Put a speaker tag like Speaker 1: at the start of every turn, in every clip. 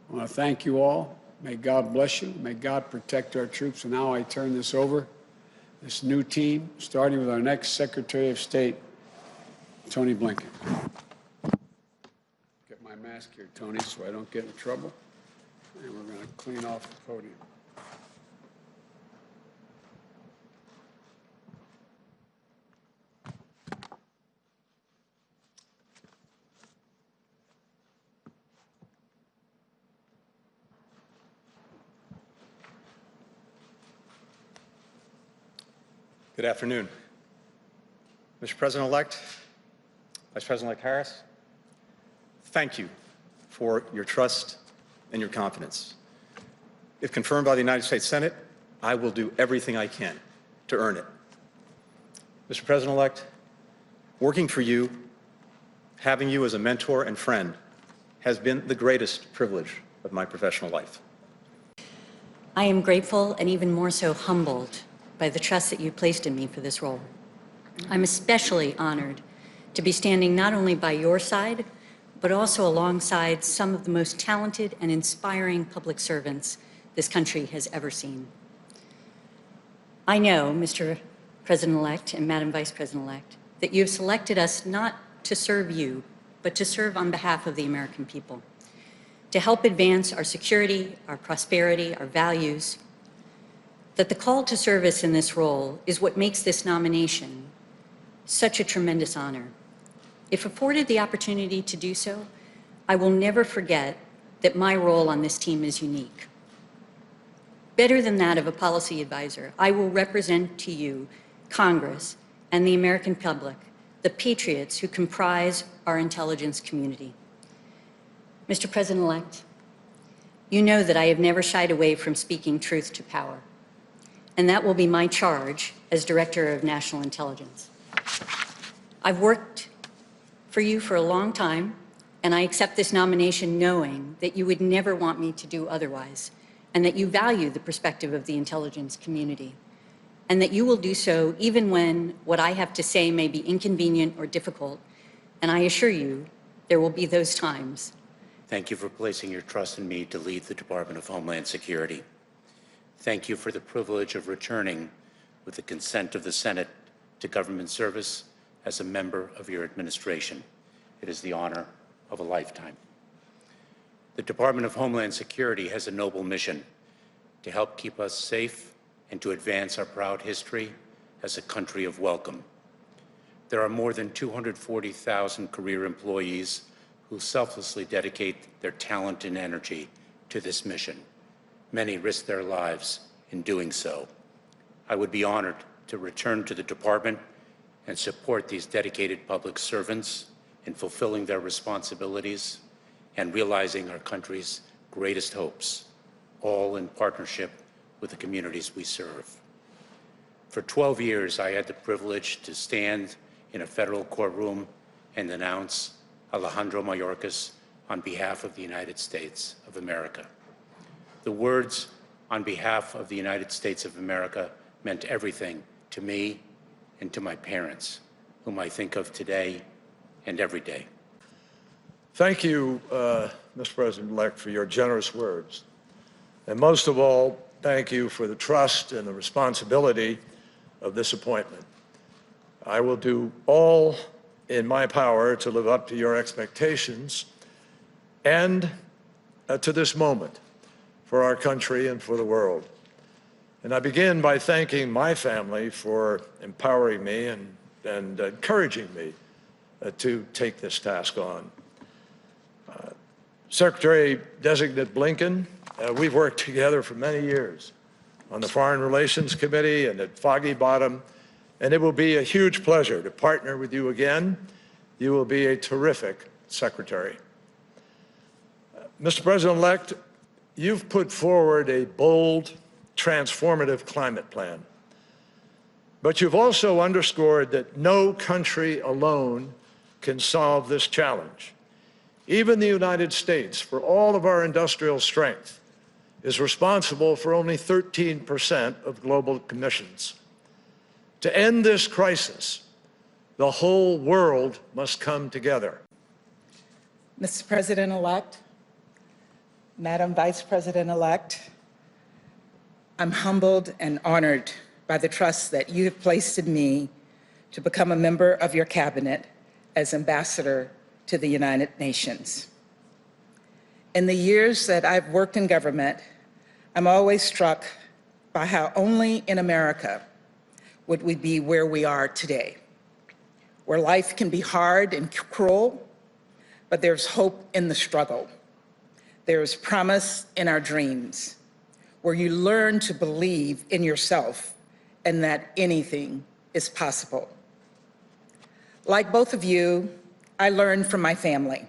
Speaker 1: I want to thank you all. May God bless you. May God protect our troops. And now I turn this over, this new team, starting with our next Secretary of State, Tony Blinken. Get my mask here, Tony, so I don't get in trouble. And we're going to clean off the podium.
Speaker 2: Good afternoon. Mr. President-elect, Vice President-elect Harris, thank you for your trust and your confidence. If confirmed by the United States Senate, I will do everything I can to earn it. Mr. President-elect, working for you, having you as a mentor and friend, has been the greatest privilege of my professional life.
Speaker 3: I am grateful and even more so humbled by the trust that you placed in me for this role. I'm especially honored to be standing not only by your side, but also alongside some of the most talented and inspiring public servants this country has ever seen. I know, Mr. President-elect and Madam Vice President-elect, that you have selected us not to serve you, but to serve on behalf of the American people, to help advance our security, our prosperity, our values, that the call to service in this role is what makes this nomination such a tremendous honor. If afforded the opportunity to do so, I will never forget that my role on this team is unique. Better than that of a policy advisor, I will represent to you, Congress, and the American public, the patriots who comprise our intelligence community. Mr. President-elect, you know that I have never shied away from speaking truth to power, and that will be my charge as Director of National Intelligence. I've worked for you for a long time, and I accept this nomination knowing that you would never want me to do otherwise, and that you value the perspective of the intelligence community, and that you will do so even when what I have to say may be inconvenient or difficult, and I assure you there will be those times.
Speaker 4: Thank you for placing your trust in me to lead the Department of Homeland Security. Thank you for the privilege of returning, with the consent of the Senate, to government service as a member of your administration. It is the honor of a lifetime. The Department of Homeland Security has a noble mission to help keep us safe and to advance our proud history as a country of welcome. There are more than 240,000 career employees who selflessly dedicate their talent and energy to this mission. Many risk their lives in doing so. I would be honored to return to the department and support these dedicated public servants in fulfilling their responsibilities and realizing our country's greatest hopes, all in partnership with the communities we serve. For 12 years, I had the privilege to stand in a federal courtroom and announce Alejandro Mayorkas on behalf of the United States of America. The words, "on behalf of the United States of America," meant everything to me and to my parents, whom I think of today and every day.
Speaker 5: Thank you, Mr. President-elect, for your generous words. And most of all, thank you for the trust and the responsibility of this appointment. I will do all in my power to live up to your expectations and to this moment for our country and for the world. And I begin by thanking my family for empowering me and encouraging me to take this task on. Secretary-designate Blinken, we've worked together for many years on the Foreign Relations Committee and at Foggy Bottom, and it will be a huge pleasure to partner with you again. You will be a terrific secretary. Mr. President-elect, you've put forward a bold, transformative climate plan. But you've also underscored that no country alone can solve this challenge. Even the United States, for all of our industrial strength, is responsible for only 13% of global emissions. To end this crisis, the whole world must come together.
Speaker 6: Mr. President-elect, Madam Vice President-elect, I'm humbled and honored by the trust that you have placed in me to become a member of your cabinet as ambassador to the United Nations. In the years that I've worked in government, I'm always struck by how only in America would we be where we are today, where life can be hard and cruel, but there's hope in the struggle. There's promise in our dreams, where you learn to believe in yourself and that anything is possible. Like both of you, I learned from my family.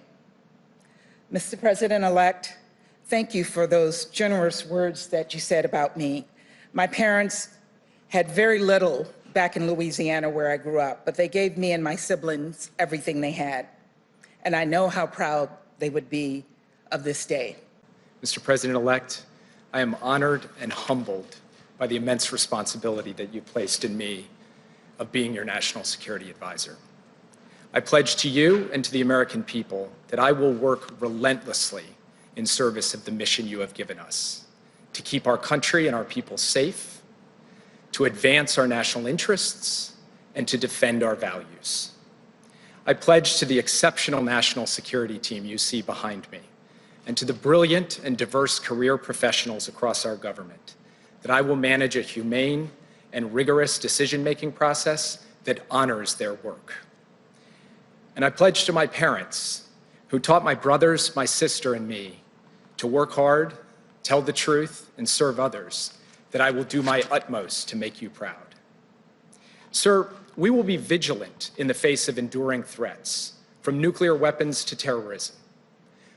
Speaker 6: Mr. President-elect, thank you for those generous words that you said about me. My parents had very little back in Louisiana where I grew up, but they gave me and my siblings everything they had. And I know how proud they would be of this day.
Speaker 7: Mr. President-elect, I am honored and humbled by the immense responsibility that you placed in me of being your national security advisor. I pledge to you and to the American people that I will work relentlessly in service of the mission you have given us, to keep our country and our people safe, to advance our national interests, and to defend our values. I pledge to the exceptional national security team you see behind me, and to the brilliant and diverse career professionals across our government, that I will manage a humane and rigorous decision-making process that honors their work. And I pledge to my parents, who taught my brothers, my sister, and me to work hard, tell the truth, and serve others, that I will do my utmost to make you proud. Sir, we will be vigilant in the face of enduring threats, from nuclear weapons to terrorism.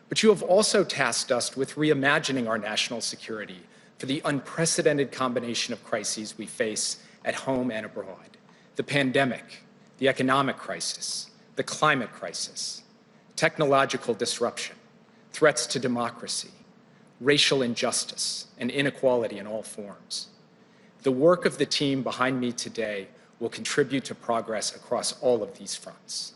Speaker 7: But you have also tasked us with reimagining our national security for the unprecedented combination of crises we face at home and abroad: the pandemic, the economic crisis, the climate crisis, technological disruption, threats to democracy, racial injustice, and inequality in all forms. The work of the team behind me today will contribute to progress across all of these fronts.